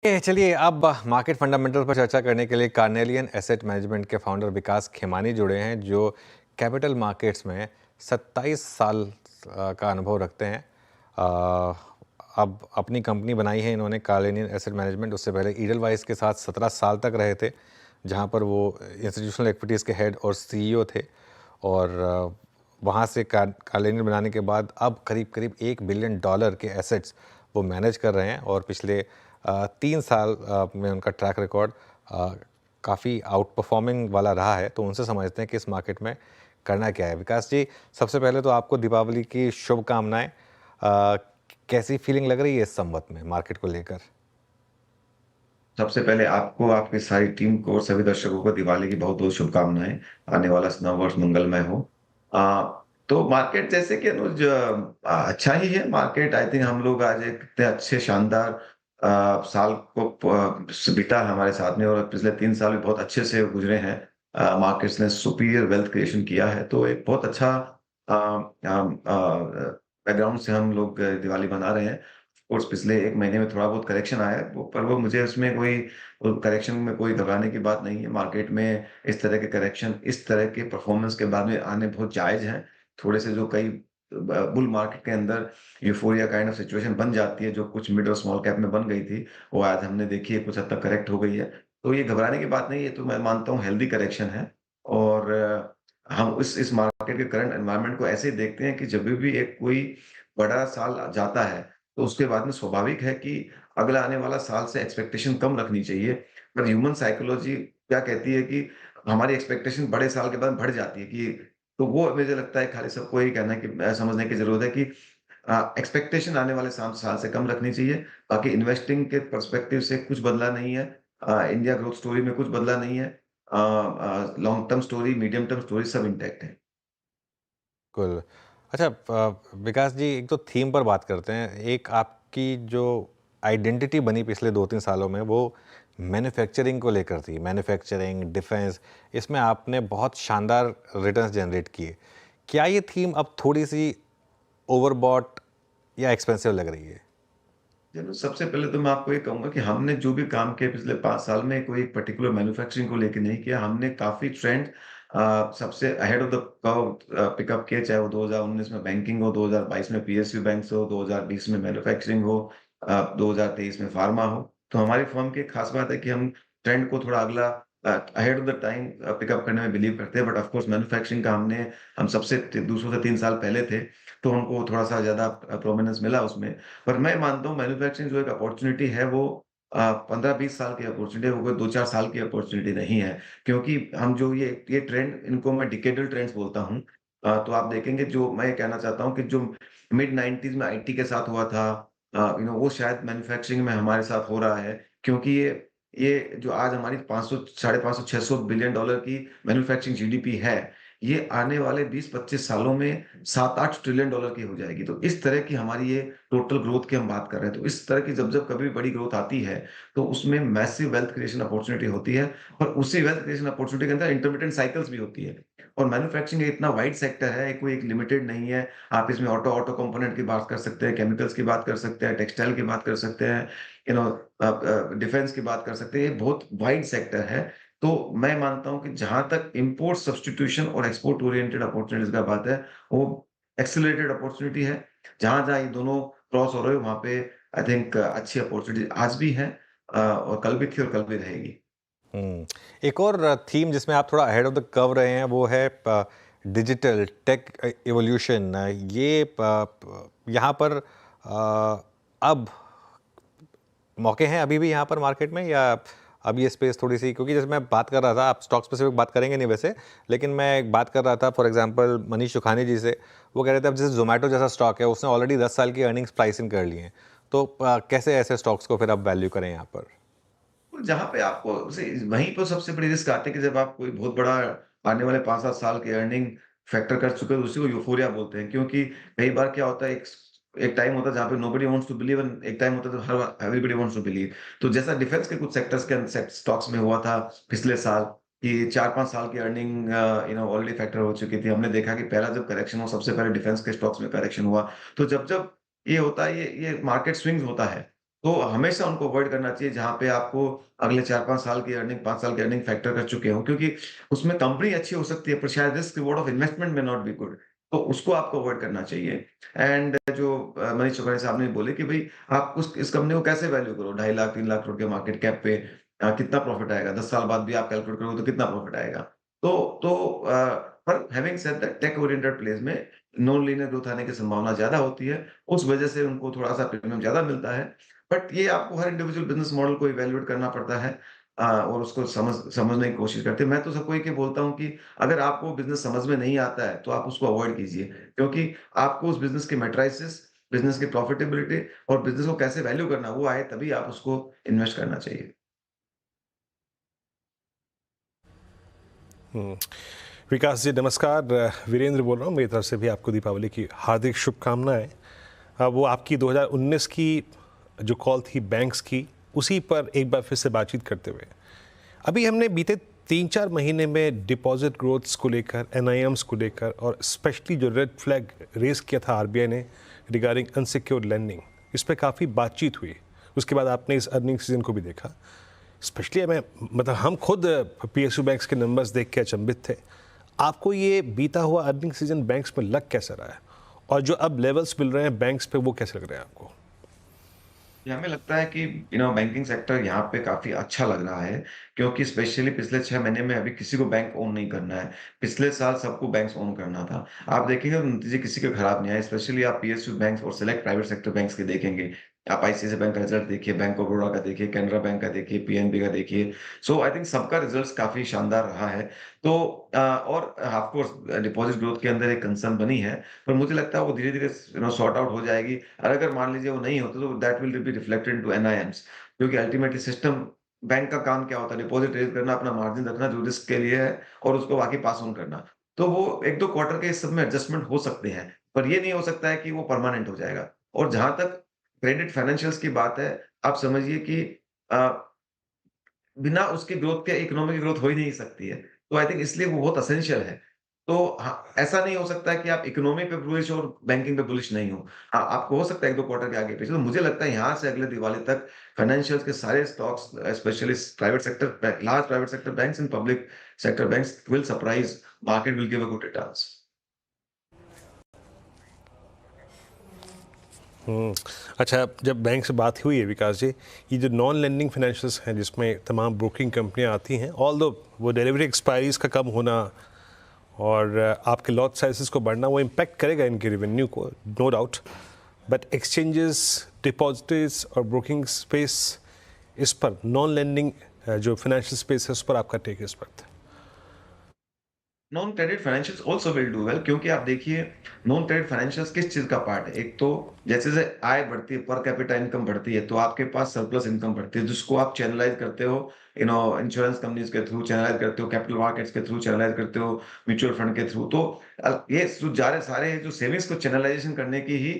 चलिए अब market fundamental पर चर्चा करने के लिए कार्नेलियन एसेट मैनेजमेंट के फाउंडर विकास खेमानी जुड़े हैं जो कैपिटल मार्केट्स में 27 साल का अनुभव रखते हैं। अ, अब अपनी कंपनी बनाई है इन्होंने कार्नेलियन एसेट मैनेजमेंट। उससे पहले ईडलवाइस के साथ 17 साल तक रहे थे, जहां पर वो इंस्टीट्यूशनल एक्विटीज़ के हेड और सीईओ थे। और वहाँ से कार्नेलियन बनाने के बाद अब करीब करीब $1 बिलियन के एसेट्स वो मैनेज कर रहे हैं। और पिछले 3 साल में उनका ट्रैक रिकॉर्ड काफ़ी आउट परफॉर्मिंग वाला रहा है। तो उनसे समझते हैं कि इस मार्केट में करना क्या है। विकास जी, सबसे पहले तो आपको दीपावली की शुभकामनाएं। कैसी फीलिंग लग रही है इस संवत में मार्केट को लेकर? सबसे पहले आपको, आपकी सारी टीम को और सभी दर्शकों को दिवाली की बहुत-बहुत शुभकामनाएँ। आने वाला नववर्ष मंगलमय हो। तो मार्केट जैसे कि अनुज अच्छा ही है मार्केट। आई थिंक हम लोग आज एक इतने अच्छे शानदार साल को बीता है हमारे साथ में, और पिछले 3 साल भी बहुत अच्छे से गुज़रे हैं। मार्केट्स ने सुपीरियर वेल्थ क्रिएशन किया है, तो एक बहुत अच्छा बैकग्राउंड से हम लोग दिवाली मना रहे हैं। कोर्स पिछले 1 महीने में थोड़ा बहुत करेक्शन आया है, वो पर वो मुझे उसमें कोई करेक्शन में कोई घबराने की बात नहीं है। मार्केट में इस तरह के करेक्शन, इस तरह के परफॉर्मेंस के बाद में आने बहुत जायज़ हैं। थोड़े से जो कई बुल मार्केट के अंदर यूफोरिया काइंड ऑफ सिचुएशन बन जाती है, जो कुछ मिड और स्मॉल कैप में बन गई थी, वो आज हमने देखी है कुछ हद तक करेक्ट हो गई है। तो ये घबराने की बात नहीं है, तो मैं मानता हूँ हेल्दी करेक्शन है। और हम इस मार्केट के करंट एनवायरनमेंट को ऐसे ही देखते हैं कि जब भी एक कोई बड़ा साल जाता है, तो उसके बाद में स्वाभाविक है कि अगला आने वाला साल से एक्सपेक्टेशन कम रखनी चाहिए। पर ह्यूमन साइकोलॉजी क्या कहती है कि हमारी एक्सपेक्टेशन बड़े साल के बाद बढ़ जाती है कि, तो वो मुझे लगता है खाली सबको यही कहना है कि समझने की ज़रूरत है कि एक्सपेक्टेशन आने वाले साल साल से कम रखनी चाहिए। बाकी इन्वेस्टिंग के पर्सपेक्टिव से कुछ बदला नहीं है। इंडिया ग्रोथ स्टोरी में कुछ बदला नहीं है। Long term story, medium term story सब इंटैक्ट है। कुल अच्छा, विकास जी, एक तो थीम पर बात करते हैं। एक आपकी जो आइडेंटिटी बनी पिछले 2-3 सालों में, वो मैन्युफैक्चरिंग को लेकर थी। मैन्युफैक्चरिंग, डिफेंस, इसमें आपने बहुत शानदार रिटर्न्स जनरेट किए। क्या ये थीम अब थोड़ी सी ओवरबॉट या एक्सपेंसिव लग रही है? चलो, सबसे पहले तो मैं आपको ये कहूँगा कि हमने जो भी काम किया पिछले 5 साल में, कोई एक पर्टिकुलर मैन्युफैक्चरिंग को लेके नहीं किया। हमने काफ़ी ट्रेंड सबसे ahead of the curve pickup किए, चाहे वो 2019 में बैंकिंग हो, 2022 में पीएसयू बैंक्स हो, 2020 में मैन्युफैक्चरिंग हो, 2023 में फार्मा हो। तो हमारी फर्म की एक खास बात है कि हम ट्रेंड को थोड़ा अगला ahead of the time pickup करने में बिलीव करते हैं। बट ऑफ कोर्स मैन्युफैक्चरिंग का हम सबसे दूसरों से 3 साल पहले थे, तो हमको थोड़ा-सा ज़्यादा प्रोमिनेंस मिला उसमें। पर मैं मानता हूँ मैन्युफैक्चरिंग जो एक अपॉर्च्युनिटी है, वो 15-20 साल की अपॉर्च्युनिटी है, वो कोई 2-4 साल की अपॉर्च्युनिटी नहीं है। क्योंकि हम जो ये ट्रेंड, इनको मैं डिकेडल ट्रेंड्स बोलता हूँ। तो आप देखेंगे, जो मैं ये कहना चाहता हूँ कि जो मिड 90s में आईटी के साथ हुआ था, वो शायद मैन्युफैक्चरिंग में हमारे साथ हो रहा है। क्योंकि ये जो आज हमारी 500 साढ़े 500 $600 बिलियन की मैन्युफैक्चरिंग जीडीपी है, ये आने वाले 20-25 सालों में 7-8 ट्रिलियन डॉलर की हो जाएगी। तो इस तरह की हमारी ये टोटल ग्रोथ की हम बात कर रहे हैं। तो इस तरह की जब-जब कभी भी बड़ी ग्रोथ आती है, तो उसमें मैसिव वेल्थ क्रिएशन अपॉर्च्युनिटी होती है, और उसी वेल्थ क्रिएशन अपॉर्च्युनिटी के अंदर इंटरमिटेंट साइकल्स भी होती है। और मैन्युफैक्चरिंग एक इतना वाइड सेक्टर है, कोई एक लिमिटेड नहीं है। आप इसमें ऑटो कंपोनेंट की बात कर सकते हैं, केमिकल्स की बात कर सकते हैं, टेक्सटाइल की बात कर सकते हैं, यू नो डिफेंस की बात कर सकते हैं। ये बहुत वाइड सेक्टर है। तो मैं मानता हूँ कि जहाँ तक इम्पोर्ट सब्स्टिट्यूशन और एक्सपोर्ट ओरिएंटेड अपॉर्च्युनिटीज़ का बात है, वो एक्सेलरेटेड अपॉर्च्युनिटी है। जहाँ-जहाँ ये दोनों क्रॉस हो रहे हो, वहाँ पे आई थिंक अच्छी अपॉर्च्युनिटी आज भी है, और कल भी थी और कल भी रहेगी। हुँ। एक और थीम जिसमें आप थोड़ा अहेड ऑफ द कर्व रहे हैं, वो है डिजिटल टेक इवोल्यूशन। ये यहाँ पर अब मौके हैं अभी भी यहाँ पर मार्केट में, या अब ये स्पेस थोड़ी-सी, क्योंकि जैसे मैं बात कर रहा था, आप स्टॉक स्पेसिफिक बात करेंगे नहीं वैसे, लेकिन मैं एक बात कर रहा था फॉर एग्ज़ाम्पल मनीष सुखानी जी से। वो कह रहे थे अब जैसे ज़ोमैटो जैसा स्टॉक है, उसने ऑलरेडी 10 साल की अर्निंग्स प्राइस इन कर ली हैं। तो कैसे ऐसे स्टॉक्स को फिर आप वैल्यू करें यहाँ पर? तो जहाँ पे आपको वहीं पे सबसे बड़ी रिस्क आती है कि जब आप कोई बहुत बड़ा आने वाले 5-7 साल की अर्निंग फैक्टर कर चुके हो, तो उसी को यूफोरिया बोलते हैं। क्योंकि कई बार क्या होता है, एक एक टाइम होता है जहाँ पे nobody wants to believe, and एक टाइम होता है जब हर एवरीबॉडी वांट्स टू बिलीव। तो जैसा डिफेंस के कुछ सेक्टर्स के स्टॉक्स में हुआ था पिछले साल, कि 4-5 साल की अर्निंग ऑलरेडी फैक्टर हो चुकी थी। हमने देखा कि पहला जब करेक्शन हुआ, सबसे पहले डिफेंस के स्टॉक्स में करेक्शन हुआ। तो जब-जब ये होता है, ये मार्केट स्विंग्स होता है। तो हमेशा उनको अवॉइड करना चाहिए जहाँ पे आपको अगले 4-5 साल की अर्निंग 5 साल की अर्निंग फैक्टर कर चुके हों, क्योंकि उसमें कंपनी अच्छी हो सकती है पर शायद रिस्क रिवॉर्ड ऑफ इन्वेस्टमेंट में नॉट बी गुड। तो उसको आपको अवॉइड करना चाहिए। एंड जो मनीष चौहान साहब ने बोले कि भई आप उस इस कंपनी को कैसे वैल्यू करो, 2.5 लाख 3 लाख करोड़ के मार्केट कैप पे कितना प्रॉफिट आएगा? 10 साल बाद भी आप कैलकुलेट करोगे तो कितना प्रॉफिट आएगा? तो पर having said that tech oriented place में नॉन लीनियर ग्रोथ आने की संभावना ज़्यादा होती है। उस वजह से उनको थोड़ा-सा प्रीमियम ज़्यादा मिलता है। बट ये आपको हर इंडिविजुअल बिज़नेस मॉडल को इवैल्यूएट करना पड़ता है और उसको समझने की कोशिश करते हैं। मैं तो सबको एक ही बोलता हूँ कि अगर आपको बिज़नेस समझ में नहीं आता है, तो आप उसको अवॉइड कीजिए। क्योंकि आपको उस बिज़नेस की मैट्रिसेस, बिज़नेस की प्रॉफिटेबिलिटी और बिज़नेस को कैसे वैल्यू करना है, वो आए तभी आप उसको इन्वेस्ट करना चाहिए। हुँ। विकास जी नमस्कार, वीरेंद्र बोल रहा हूँ, मेरी तरफ से भी आपको दीपावली की हार्दिक शुभकामनाएँ। वो आपकी 2019 की जो कॉल थी बैंक्स की, उसी पर एक बार फिर से बातचीत करते हुए। अभी हमने बीते 3-4 महीने में डिपॉज़िट ग्रोथ्स को लेकर, एनआईएम्स को लेकर और स्पेशली जो रेड फ्लैग रेज़ किया था आरबीआई ने रिगार्डिंग अनसिक्योर्ड लेंडिंग, इस पे काफ़ी बातचीत हुई। उसके बाद आपने इस अर्निंग सीज़न को भी देखा। स्पेशली हमें मतलब हम खुद पीएसयू बैंक्स के नंबर्स देख के अचंभित थे। आपको ये बीता हुआ अर्निंग सीजन बैंक्स में लग कैसा रहा है? और जो अब लेवल्स मिल रहे हैं बैंक्स पे वो कैसे लग रहे हैं आपको? ये हमें लगता है कि बैंकिंग सेक्टर यहाँ पे काफ़ी अच्छा लग रहा है, क्योंकि स्पेशली पिछले 6 महीने में अभी किसी को बैंक ओन नहीं करना है। पिछले साल सबको बैंक्स ओन करना था। आप देखेंगे नतीजे किसी के खराब नहीं आए, स्पेशली आप पीएसयू बैंक्स और सेलेक्ट प्राइवेट सेक्टर बैंक्स के देखेंगे। आप आईसीआईसीआई बैंक का रिजल्ट देखिए, बैंक ऑफ बड़ौदा का देखिए, कैनरा बैंक का देखिए, पीएनबी का देखिए। सो आई थिंक सबका रिजल्ट्स काफ़ी शानदार रहा है। तो और ऑफ कोर्स डिपॉजिट ग्रोथ के अंदर एक कंसर्न बनी है, पर मुझे लगता है वो धीरे-धीरे सॉर्ट आउट हो जाएगी। और अगर मान लीजिए वो नहीं होता तो that will be reflected into NIMS, क्योंकि अल्टीमेटली सिस्टम बैंक का काम क्या होता है? डिपॉजिट रेज़ करना, अपना मार्जिन रखना जो रिस्क के लिए है और उसको बाकी पास ऑन करना। तो वो 1-2 क्वार्टर के इस सब में एडजस्टमेंट हो सकते हैं, पर ये नहीं हो सकता है कि वो परमानेंट हो जाएगा। और जहाँ तक क्रेडिट फाइनेंशियल्स की बात है, आप समझिए कि अ बिना उसके ग्रोथ के इकोनॉमी की ग्रोथ हो ही नहीं सकती है। तो आई थिंक इसलिए वो बहुत एसेंशियल है। तो हाँ, ऐसा नहीं हो सकता है कि आप इकोनॉमी पे बुलिश और बैंकिंग पे बुलिश नहीं हो। हाँ, आपको हो सकता है 1-2 क्वार्टर के आगे पीछे। तो मुझे लगता है यहाँ से अगले दिवाली तक फाइनेंशियल्स के सारे stocks specially private sector large private sector banks and public sector banks will surprise, market will give a good returns. हुँ। अच्छा, जब बैंक से बात हुई है विकास जी, ये जो नॉन लेंडिंग फाइनेंशियल्स हैं जिसमें तमाम ब्रोकिंग कंपनियाँ आती हैं, ऑल्दो वो डिलीवरी एक्सपायरीज़ का कम होना और आपके लॉट साइज़ेज़ को बढ़ना वो इम्पैक्ट करेगा इनके रेवेन्यू को, no doubt. But exchanges, depositories और ब्रोकिंग स्पेस, इस पर नॉन लेंडिंग जो फाइनेंशियल स्पेस है उस पर आपका टेक इस वक्त? Non credit financials also will do well, क्योंकि आप देखिए नॉन क्रेडिट फाइनेंशियल्स किस चीज़ का पार्ट है? एक तो जैसे-जैसे आय बढ़ती है, पर कैपिटा इनकम बढ़ती है, तो आपके पास सरप्लस इनकम बढ़ती है, जिसको आप चैनलाइज़ करते हो, इंश्योरेंस कंपनीज़ के थ्रू चैनलाइज़ करते हो, कैपिटल मार्केट्स के थ्रू चैनलाइज़ करते हो, म्यूचुअल फंड के थ्रू। तो ये जो सारे जो सेविंग्स को चैनलाइज़ेशन करने की ही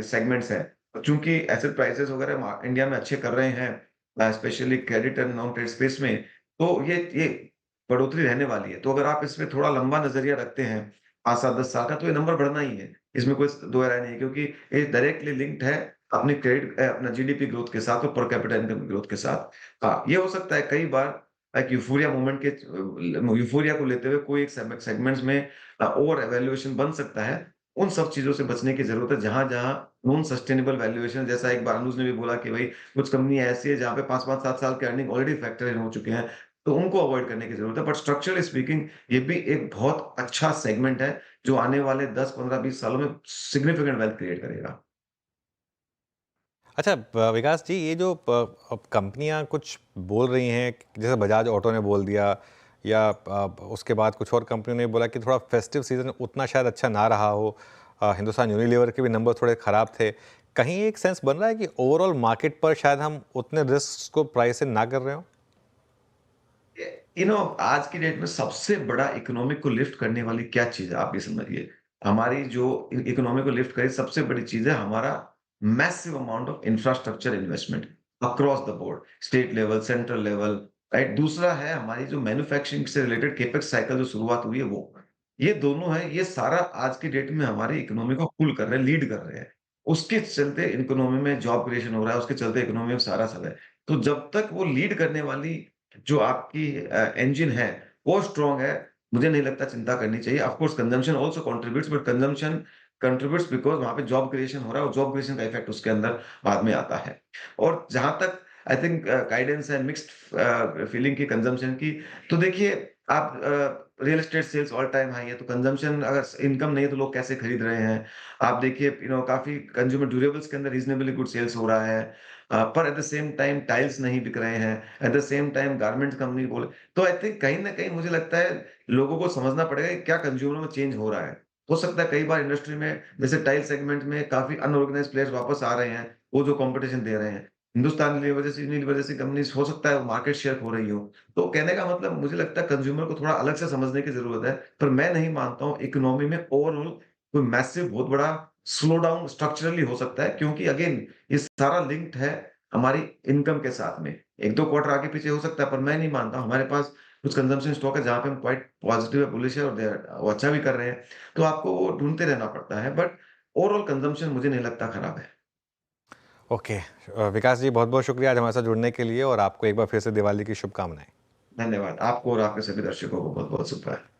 सेगमेंट्स हैं। चूँकि एसेट प्राइसेस वगैरह इंडिया में अच्छे कर रहे हैं, specially credit and non credit space में, तो ये बढ़ोतरी रहने वाली है। तो अगर आप इसमें थोड़ा लंबा नज़रिया रखते हैं, 5 साल 10 साल का, तो ये नंबर बढ़ना ही है। इसमें कोई दो राय नहीं है, क्योंकि ये डायरेक्टली लिंक्ड है अपनी अपना जीडीपी ग्रोथ के साथ और पर कैपिटा इनकम ग्रोथ के साथ। हाँ, ये हो सकता है कई बार एक यूफ़ोरिया मोमेंट के यूफ़ोरिया को लेते हुए कोई एक सेगमेंट्स में ओवर वैल्यूएशन बन सकता है। उन सब चीज़ों से बचने की ज़रूरत है, जहाँ-जहाँ नॉन सस्टेनेबल वैल्यूएशन, जैसा एक बार अनुज ने भी बोला कि भई कुछ कंपनियाँ ऐसी है जहाँ पे 5-5 7 साल के अर्निंग ऑलरेडी फैक्टर इन हो चुके हैं। तो उनको अवॉइड करने की ज़रूरत है। बट स्ट्रक्चरली स्पीकिंग ये भी एक बहुत अच्छा सेगमेंट है, जो आने वाले 10, 15, 20 सालों में सिग्निफिकेंट वेल्थ क्रिएट करेगा। अच्छा विकास जी, ये जो अब कंपनियां कुछ बोल रही हैं, जैसे बजाज ऑटो ने बोल दिया या उसके बाद कुछ और कंपनियों ने बोला कि थोड़ा फेस्टिव सीजन उतना शायद अच्छा ना रहा हो, हिंदुस्तान यूनिलीवर के भी नंबर थोड़े ख़राब थे। कहीं एक सेंस बन रहा है कि ओवरऑल मार्केट पर शायद हम उतने रिस्क को प्राइस इन ना कर रहे हो। आज की डेट में सबसे बड़ा इकोनॉमी को लिफ्ट करने वाली क्या चीज़ है, आप ये समझिए। हमारी जो इकोनॉमी को लिफ्ट करे सबसे बड़ी चीज़ है हमारा massive amount of infrastructure investment across the board, state level, central level, right? दूसरा है हमारी जो मैन्युफैक्चरिंग से रिलेटेड कैपेक्स साइकिल जो शुरुआत हुई है वो। ये दोनों है, ये सारा आज की डेट में हमारी इकोनॉमी को पुल कर रहे हैं, लीड कर रहे हैं। उसके चलते इकोनॉमी में जॉब क्रिएशन हो रहा है, उसके चलते इकोनॉमी में सारा सब है। तो जब तक वो लीड करने वाली जो आपकी इंजन है, वो स्ट्रॉन्ग है, मुझे नहीं लगता चिंता करनी चाहिए। Of course consumption also contributes, but consumption contributes because वहाँ पे जॉब क्रिएशन हो रहा है और जॉब क्रिएशन का इफेक्ट उसके अंदर बाद में आता है। और जहाँ तक आई थिंक गाइडेंस है मिक्स्ड फीलिंग की कंजम्पशन की, तो देखिए आप real estate sales all time high है, तो कंजम्पशन अगर इनकम नहीं है तो लोग कैसे खरीद रहे हैं? आप देखिए काफ़ी कंज्यूमर ड्यूरेबल्स के अंदर रीज़नेबली गुड सेल्स हो रहा है। पर at the same time tiles नहीं बिक रहे हैं, at the same time garments company बोले, तो आई थिंक कहीं न कहीं मुझे लगता है लोगों को समझना पड़ेगा कि क्या कंज्यूमर में चेंज हो रहा है। हो सकता है कई बार इंडस्ट्री में जैसे टाइल सेगमेंट में काफ़ी अनऑर्गनाइज्ड प्लेयर्स वापस आ रहे हैं, वो जो कॉम्पिटिशन दे रहे हैं। हिंदुस्तान यूनिलीवर जैसी कंपनीज़ हो सकता है वो मार्केट शेयर खो रही हो। तो कहने का मतलब मुझे लगता है कंज्यूमर को थोड़ा अलग से समझने की ज़रूरत है, पर मैं नहीं मानता हूँ इकोनॉमी में ओवरऑल कोई मैसिव बहुत बड़ा स्लो डाउन स्ट्रक्चरली हो सकता है, क्योंकि अगेन ये सारा लिंक्ड है हमारी इनकम के साथ में। 1-2 क्वार्टर आगे पीछे हो सकता है, पर मैं नहीं मानता। हमारे पास कुछ कंजम्पशन स्टॉक है जहाँ पे हम क्वाइट पॉजिटिव है, बुलिश है और वो अच्छा भी कर रहे हैं। तो आपको वो ढूँढते रहना पड़ता है, बट ओवरऑल कंजम्पशन मुझे नहीं लगता खराब है। ओके, विकास जी बहुत बहुत शुक्रिया आज हमारे साथ जुड़ने के लिए और आपको एक बार फिर से दिवाली की शुभकामनाएं। धन्यवाद। आपको और आपके सभी दर्शकों को बहुत-बहुत शुभकामनाएँ।